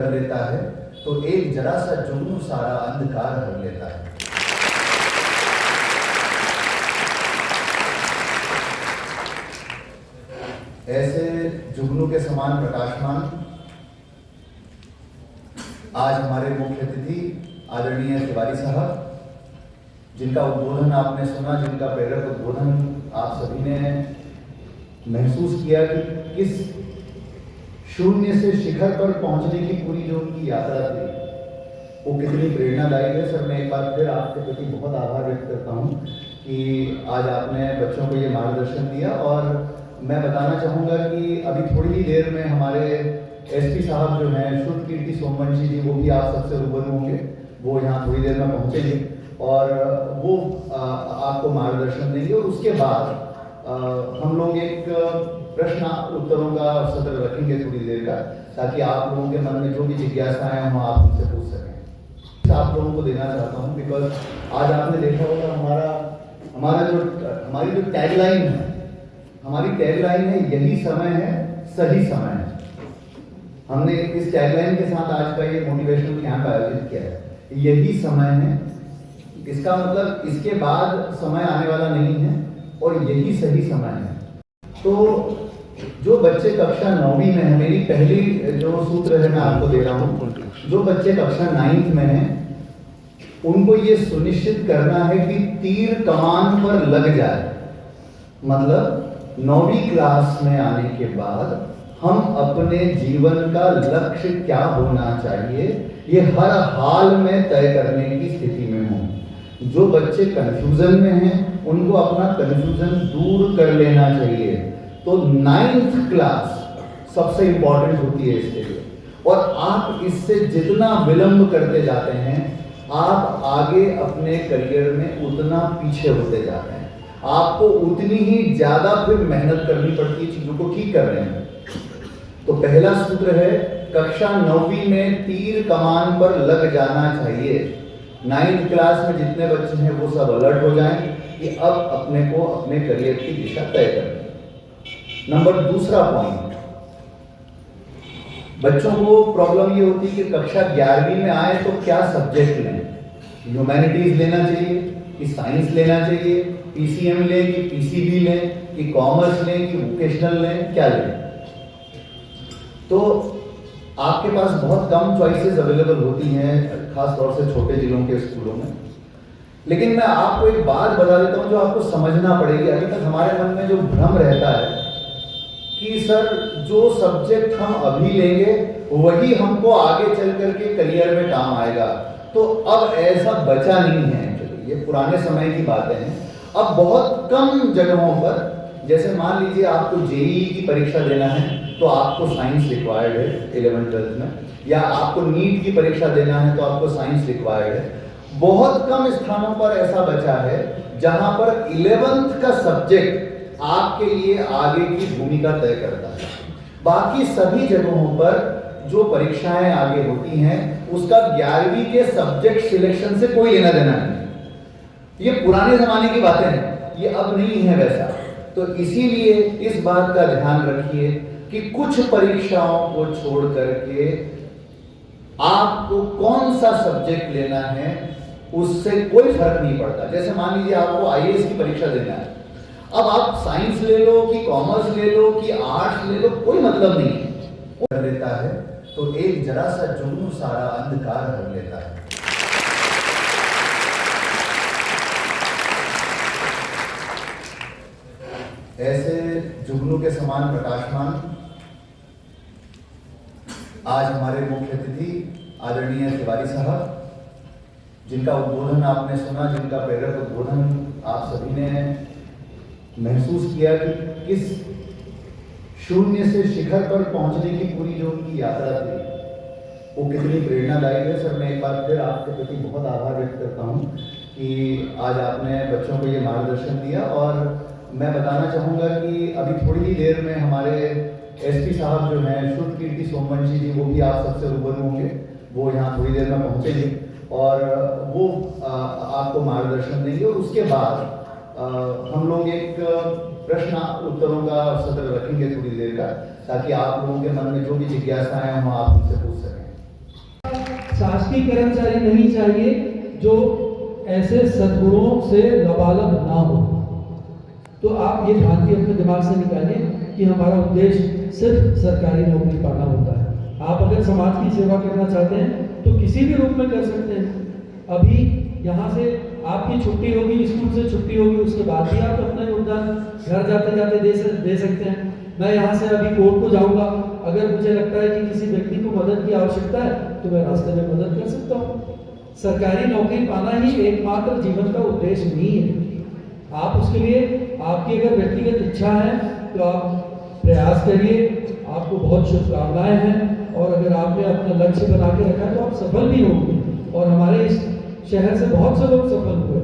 कर लेता है तो एक जरा सा जुगनू सारा अंधकार भर लेता है। ऐसे जुगनू के समान प्रकाशमान आज हमारे मुख्य अतिथि आदरणीय तिवारी साहब, जिनका उद्बोधन आपने सुना, जिनका प्रेरक उद्बोधन आप सभी ने महसूस किया कि किस शून्य से शिखर पर पहुंचने की पूरी जो उनकी यात्रा थी वो कितनी प्रेरणादायी है। सर, मैं एक बार फिर आपके प्रति बहुत आभार व्यक्त करता हूं कि आज आपने बच्चों को ये मार्गदर्शन दिया। और मैं बताना चाहूँगा कि अभी थोड़ी ही देर में हमारे एसपी साहब जो हैं शुद्ध कीर्ति सोमवंशी जी, वो भी आप सबसे रूबरू होंगे। वो यहाँ थोड़ी देर में पहुँचेंगे और वो आपको मार्गदर्शन देंगे। और उसके बाद हम लोग एक प्रश्न उत्तरों का सत्र रखेंगे थोड़ी देर का, ताकि आप लोगों के मन में जो भी जिज्ञासाएं हों आप उनसे पूछ सकें। आप लोगों को देना चाहता हूं बिकॉज आज आपने देखा होगा हमारी जो टैगलाइन है, यही समय है, सही समय है। हमने इस टैगलाइन के साथ आज का ये मोटिवेशनल कैंप आयोजित किया है, यही समय है। इसका मतलब इसके बाद समय आने वाला नहीं है और यही सही समय है। तो जो बच्चे कक्षा 9वीं में है, मेरी पहली जो सूत्र है मैं आपको दे रहा हूँ, जो बच्चे कक्षा 9th में हैं उनको ये सुनिश्चित करना है कि तीर कमान पर लग जाए। मतलब 9वीं क्लास में आने के बाद हम अपने जीवन का लक्ष्य क्या होना चाहिए ये हर हाल में तय करने की स्थिति में हों। जो बच्चे कंफ्यूजन में हैं उनको अपना कंफ्यूजन दूर कर लेना चाहिए। तो 9th क्लास सबसे इंपॉर्टेंट होती है इसके लिए। और आप इससे जितना विलंब करते जाते हैं आप आगे अपने करियर में उतना पीछे होते जाते हैं। आपको उतनी ही ज्यादा फिर मेहनत करनी पड़ती है चीजों को ठीक कर रहे हैं। तो पहला सूत्र है, कक्षा 9वीं में तीर कमान पर लग जाना चाहिए। 9th क्लास में जितने बच्चे हैं वो सब अलर्ट हो जाएं कि अब अपने को अपने करियर की दिशा तय करनी। नंबर दूसरा पॉइंट, बच्चों को प्रॉब्लम ये होती है कि कक्षा 11वीं में आए तो क्या सब्जेक्ट लें। ह्यूमैनिटीज लेना चाहिए कि साइंस लेना चाहिए, पीसीएम लें कि पीसीबी लें कि कॉमर्स लें कि वोकेशनल लें, क्या लें। तो आपके पास बहुत कम चॉइसेस अवेलेबल होती हैं, खास तौर से छोटे जिलों के स्कूलों में। लेकिन मैं आपको एक बात बता देता हूं जो आपको समझना पड़ेगी। अभी तक हमारे मन में जो भ्रम रहता है कि सर जो सब्जेक्ट हम अभी लेंगे वही हमको आगे चल करके करियर में काम आएगा, तो अब ऐसा बचा नहीं है। ये पुराने समय की बातें हैं। अब बहुत कम जगहों पर, जैसे मान लीजिए आपको जेईई की परीक्षा देना है तो आपको साइंस रिक्वायर्ड है 11th-12th में, या आपको नीट की परीक्षा देना है तो आपको साइंस रिक्वायर्ड है। बहुत कम स्थानों पर ऐसा बचा है जहां पर 11th का सब्जेक्ट आपके लिए आगे की भूमिका तय करता है। बाकी सभी जगहों पर जो परीक्षाएं आगे होती हैं उसका 11वीं के सब्जेक्ट सिलेक्शन से कोई लेना देना नहीं। ये पुराने जमाने की बातें हैं, ये अब नहीं है वैसा। तो इसीलिए इस बात का ध्यान रखिए कि कुछ परीक्षाओं को छोड़ करके आपको कौन सा सब्जेक्ट लेना है उससे कोई फर्क नहीं पड़ता। जैसे मान लीजिए आपको आईएएस की परीक्षा देना है, अब आप साइंस ले लो कि कॉमर्स ले लो कि आर्ट्स ले लो, कोई मतलब नहीं है। कर लेता है तो एक जरा सा जुगनू सारा अंधकार भर लेता है। ऐसे जुगनू के समान प्रकाशमान आज हमारे मुख्य अतिथि आदरणीय तिवारी साहब, जिनका उद्बोधन आपने सुना, जिनका प्रेरक उद्बोधन आप सभी ने महसूस किया कि किस शून्य से शिखर पर पहुंचने की पूरी जो उनकी यात्रा थी वो कितनी प्रेरणादायी है। सर, मैं एक बार फिर आपके प्रति बहुत आभार व्यक्त करता हूं कि आज आपने बच्चों को ये मार्गदर्शन दिया। और मैं बताना चाहूँगा कि अभी थोड़ी ही देर में हमारे एसपी साहब जो हैं शुद्ध कीर्ति सोमवंशी जी, वो भी आप सबसे रूबरू होंगे। वो यहाँ थोड़ी देर में पहुँचेंगे और वो आपको मार्गदर्शन देंगे। और उसके बाद हम लोग एक प्रश्न उत्तरों का सत्र रखेंगे थोड़ी देर का, ताकि आप लोगों के मन में जो भी जिज्ञासाएं हों आप उनसे पूछ सकें। शासकीय कर्मचारी नहीं चाहिए जो ऐसे सद्गुणों से लबालब ना हो। तो आप ये भ्रांति अपने दिमाग से निकालिए कि हमारा उद्देश्य सिर्फ सरकारी नौकरी पाना होता है। आप अगर समाज की सेवा करना चाहते हैं तो किसी भी रूप में कर सकते हैं। अभी यहाँ से आपकी छुट्टी होगी, स्कूल से छुट्टी होगी, उसके बाद भी आप अपना योगदान घर जाते जाते दे सकते हैं। मैं यहाँ से अभी कोर्ट को जाऊँगा, अगर मुझे लगता है कि किसी व्यक्ति को मदद की आवश्यकता है तो मैं रास्ते में मदद कर सकता हूँ। सरकारी नौकरी पाना ही एकमात्र जीवन का उद्देश्य नहीं है। आप उसके लिए, आपकी अगर व्यक्तिगत इच्छा है तो आप प्रयास करिए, आपको बहुत शुभकामनाएं हैं। और अगर आपने अपना लक्ष्य बना के रखा है तो आप सफल भी होंगे, और हमारे इस शहर से बहुत से लोग सफल हुए।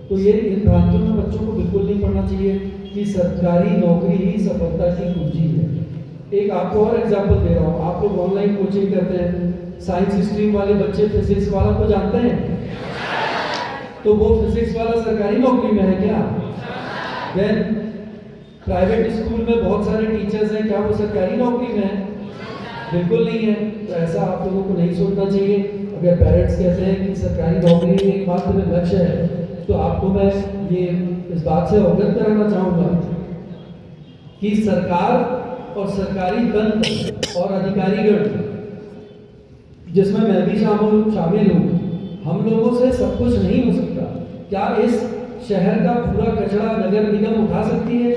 तो ये इन भ्रांतियों में बच्चों को बिल्कुल नहीं पढ़ना चाहिए कि सरकारी नौकरी ही सफलता की कुंजी है। एक आपको और एग्जाम्पल दे रहा हूँ। आप लोग ऑनलाइन कोचिंग करते हैं, साइंस स्ट्रीम वाले बच्चे फिजिक्स वाला को जानते हैं, तो वो फिजिक्स वाला सरकारी नौकरी में है क्या? देन प्राइवेट स्कूल में बहुत सारे टीचर्स हैं, क्या वो सरकारी नौकरी में है? बिल्कुल नहीं है। तो ऐसा आप लोगों को नहीं सोचना चाहिए। अगर पेरेंट्स कहते हैं कि सरकारी नौकरी एकमात्र लक्ष्य है, तो आपको मैं ये इस बात से अवगत कराना चाहूँगा कि सरकार और सरकारी तंत्र और अधिकारीगण, जिसमें मैं भी शामिल हूँ, हम लोगों से सब कुछ नहीं हो सकता। क्या इस शहर का पूरा कचरा नगर निगम उठा सकती है?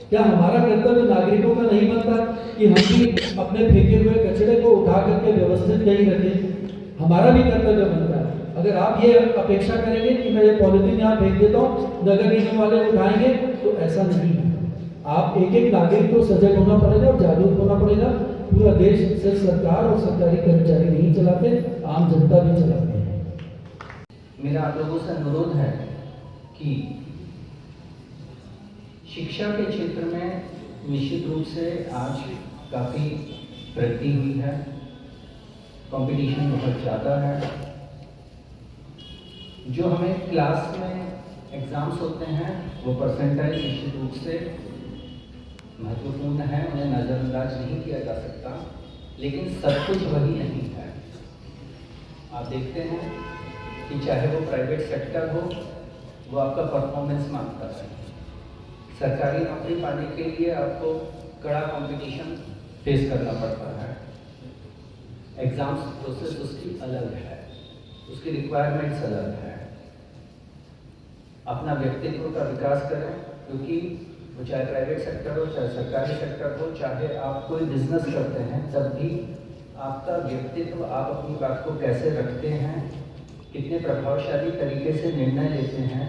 क्या हमारा कर्तव्य नागरिकों का नहीं बनता कि हम भी अपने फेंके हुए कचरे को उठा करके व्यवस्थित कहीं रखें? हमारा भी कर्तव्य बनता है। अगर आप ये अपेक्षा करेंगे कि मैं ये पॉलिथीन यहाँ फेंक देता हूँ, नगर निगम वाले उठाएंगे, तो ऐसा नहीं है। आप एक एक नागरिक को सजग होना पड़ेगा और जागरूक होना पड़ेगा। पूरा देश सिर्फ सरकार और सरकारी कर्मचारी नहीं चलाते, आम जनता भी चलाते हैं। मेरा आप लोगों से अनुरोध है कि शिक्षा के क्षेत्र में निश्चित रूप से आज काफ़ी प्रगति हुई है, कंपटीशन बहुत ज़्यादा है। जो हमें क्लास में एग्ज़ाम्स होते हैं वो परसेंटाइज निश्चित रूप से महत्वपूर्ण है, उन्हें नज़रअंदाज नहीं किया जा सकता, लेकिन सब कुछ वही नहीं है। आप देखते हैं कि चाहे वो प्राइवेट सेक्टर हो, वो आपका परफॉर्मेंस मांगता है। सरकारी नौकरी पाने के लिए आपको कड़ा कंपटीशन फेस करना पड़ता है। एग्ज़ाम्स प्रोसेस उसकी अलग है, उसकी रिक्वायरमेंट्स अलग है। अपना व्यक्तित्व का विकास करें, क्योंकि वो चाहे प्राइवेट सेक्टर हो, चाहे सरकारी सेक्टर हो, चाहे आप कोई बिजनेस करते हैं, तब भी आपका व्यक्तित्व, आप अपनी बात को कैसे रखते हैं, कितने प्रभावशाली तरीके से निर्णय लेते हैं,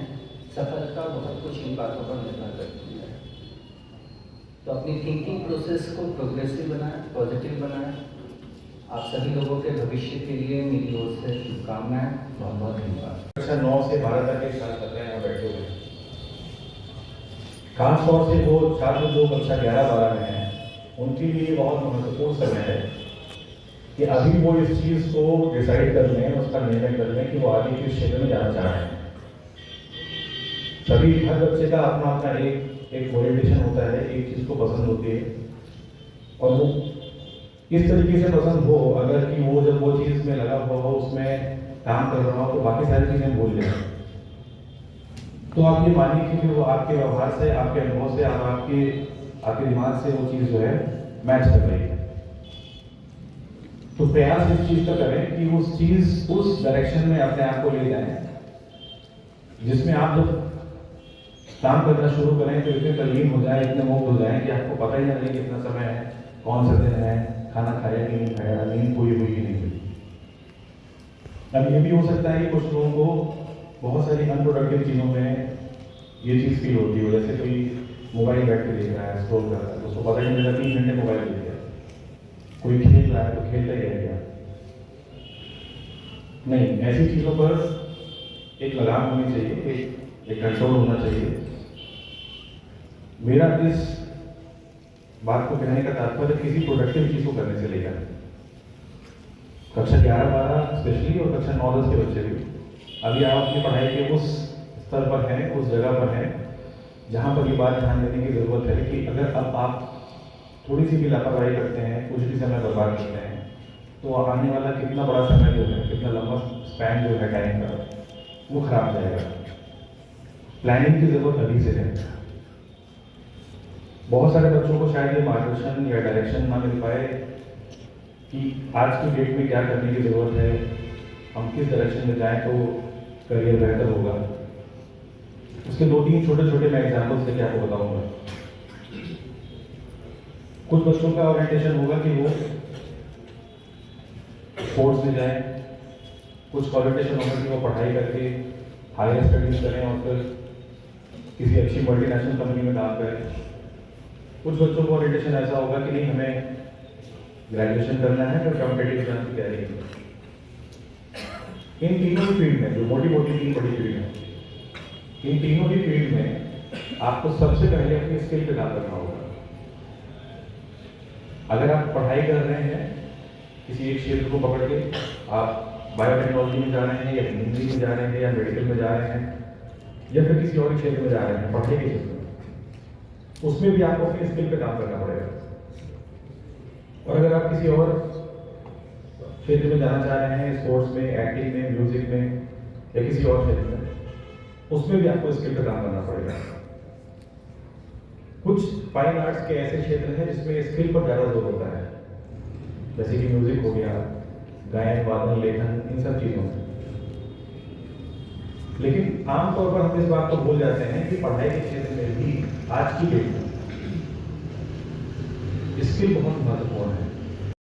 सफलता बहुत कुछ इन बातों पर निर्भर करती है। तो अपनी थिंकिंग प्रोसेस को प्रोग्रेसिव बनाएं, पॉजिटिव बनाएं। आप सभी लोगों के भविष्य के लिए मेरी ओर से शुभकामनाएं। बहुत बहुत धन्यवाद। कक्षा 9 से 12 तक के छात्र यहाँ बैठे हुए हैं। खासतौर से वो छात्र जो कक्षा 11-12 में हैं, उनके लिए बहुत महत्वपूर्ण समय है कि अभी वो इस चीज़ को डिसाइड कर लें, उसका निर्णय कर लें कि वो आगे किस क्षेत्र में जाना चाह रहे हैं। सभी हर बच्चे का अपना अपना एक ओरिएंटेशन होता है, एक चीज़ को पसंद होती है, और वो इस तरीके से पसंद हो अगर कि वो जब वो चीज़ में लगा हुआ हो, उसमें काम कर रहा हो, तो बाकी सारी चीज़ें भूल जाए। तो आप ये मानिए कि फिर वो आपके व्यवहार से, आपके अनुभव से, आपके दिमाग से वो चीज़ जो है मैच कर रही है। तो प्रयास इस चीज़ का करें कि उस चीज़, उस डायरेक्शन में अपने आप को ले जाएं, जिसमें आप जब काम करना शुरू करें तो इतने तल्लीन हो जाए, इतने मुक्त हो जाएं कि आपको पता ही ना लगे कितना समय है, कौन सा दिन है, खाना खाया कि नहीं खाया, नींद पूरी हुई कि नहीं हुई। अब ये भी हो सकता है कि कुछ लोगों को बहुत सारी अनप्रोडक्टिव चीज़ों में ये चीज़ फील होती है, जैसे कोई मोबाइल बैठ के देख रहा है, स्क्रॉल कर रहा है, तो उसको पता ही नहीं लगा 3 घंटे मोबाइल देख गया। कोई खेल रहा है तो खेलता ही रह गया। नहीं, ऐसी चीज़ों पर एक लगाम होनी चाहिए, एक कंट्रोल होना चाहिए। मेरा इस बात को कहने का तात्पर्य किसी प्रोडक्टिव चीज़ को करने से लेकर कक्षा 11-12 स्पेशली और कक्षा 9-10 के बच्चे भी अभी आप अपनी पढ़ाई के उस स्तर पर हैं, उस जगह पर हैं जहाँ पर ये बात ध्यान देने की ज़रूरत है कि अगर अब आप थोड़ी सी भी लापरवाही करते हैं, कुछ भी समय बर्बाद करते हैं, तो आने वाला कितना बड़ा समय जो है, कितना लंबा स्पैन जो है टाइम का, वो खराब जाएगा। प्लानिंग की जरूरत अभी से है। बहुत सारे बच्चों को शायद ये मार्गदर्शन या डायरेक्शन ना मिल पाए कि आज की डेट में क्या करने की जरूरत है, हम किस डायरेक्शन में जाएं तो करियर बेहतर होगा। उसके 2-3 छोटे छोटे मैं एग्जाम्पल्स लेके आपको बताऊंगा। कुछ बच्चों का ओरिएंटेशन होगा कि वो स्पोर्ट्स में जाएं, कुछ का ओरिएंटेशन होगा कि वो पढ़ाई करके हायर स्टडीज करें और फिर किसी अच्छी मल्टीनेशनल कंपनी में काम करें। कुछ बच्चों को ओरिएंटेशन ऐसा होगा कि नहीं, हमें ग्रेजुएशन करना है फिर कॉम्पिटिटिव एग्जाम की तैयारी करनी है। इन तीनों ही फील्ड में, जो मोटी मोटी 3 बड़ी फील्ड है, इन तीनों ही फील्ड में आपको सबसे पहले अपनी स्किल पे काम करना होगा। अगर आप पढ़ाई कर रहे हैं किसी एक क्षेत्र को पकड़ के, आप बायोटेक्नोलॉजी में जा रहे हैं या इंजीनियरिंग में जा रहे हैं या मेडिकल में जा रहे हैं या फिर किसी और क्षेत्र में जा रहे हैं, पढ़ाई के क्षेत्र में, उसमें भी आपको अपनी स्किल पे काम करना पड़ेगा। और अगर आप किसी और क्षेत्र में जाना चाह रहे हैं, स्पोर्ट्स में, एक्टिंग में, म्यूजिक में या किसी और क्षेत्र में, उसमें भी आपको स्किल पे काम करना पड़ेगा। कुछ फाइन आर्ट्स के ऐसे क्षेत्र हैं जिसमें स्किल पर ज़्यादा जोर होता है, जैसे कि म्यूजिक हो गया, गायन, वादन, लेखन, इन सब चीज़ों में। लेकिन आमतौर पर हम इस बात को भूल जाते हैं कि पढ़ाई के क्षेत्र में भी आज की डेट में स्किल बहुत महत्वपूर्ण है।